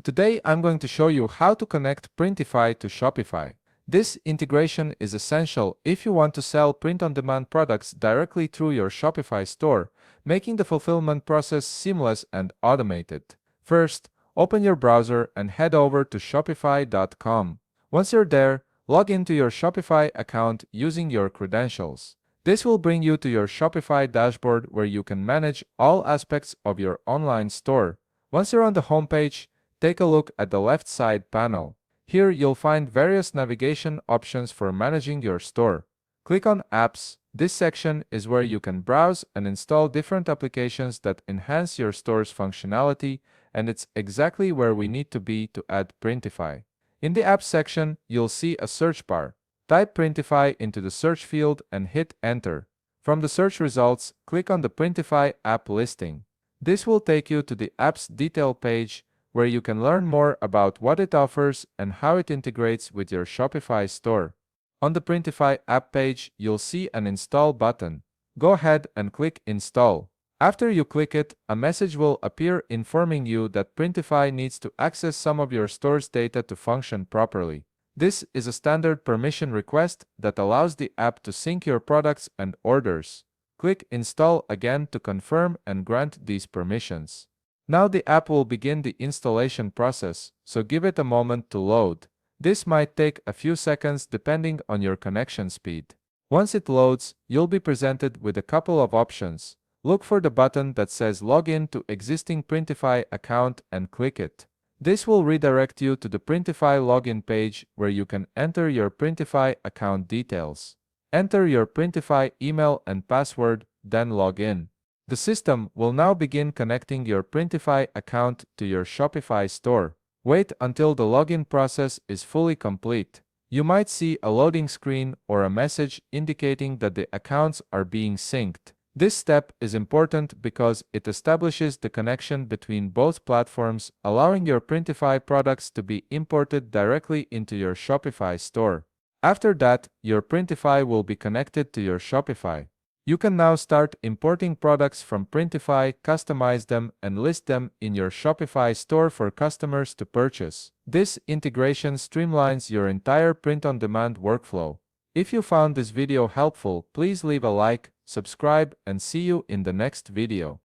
Today I'm going to show you how to connect Printify to Shopify. This integration is essential if you want to sell print-on-demand products directly through your Shopify store, making the fulfillment process seamless and automated. First, open your browser and head over to shopify.com. Once you're there, log into your Shopify account using your credentials. This will bring you to your Shopify dashboard where you can manage all aspects of your online store. Once you're on the homepage, take a look at the left side panel. Here you'll find various navigation options for managing your store. Click on Apps. This section is where you can browse and install different applications that enhance your store's functionality, and it's exactly where we need to be to add Printify. In the Apps section, you'll see a search bar. Type Printify into the search field and hit Enter. From the search results, click on the Printify app listing. This will take you to the app's detail page, where you can learn more about what it offers and how it integrates with your Shopify store. On the Printify app page, you'll see an Install button. Go ahead and click Install. After you click it, a message will appear informing you that Printify needs to access some of your store's data to function properly. This is a standard permission request that allows the app to sync your products and orders. Click Install again to confirm and grant these permissions. Now the app will begin the installation process, so give it a moment to load. This might take a few seconds depending on your connection speed. Once it loads, you'll be presented with a couple of options. Look for the button that says Login to existing Printify account and click it. This will redirect you to the Printify login page where you can enter your Printify account details. Enter your Printify email and password, then log in. The system will now begin connecting your Printify account to your Shopify store. Wait until the login process is fully complete. You might see a loading screen or a message indicating that the accounts are being synced. This step is important because it establishes the connection between both platforms, allowing your Printify products to be imported directly into your Shopify store. After that, your Printify will be connected to your Shopify. You can now start importing products from Printify, customize them, and list them in your Shopify store for customers to purchase. This integration streamlines your entire print-on-demand workflow. If you found this video helpful, please leave a like, subscribe, and see you in the next video.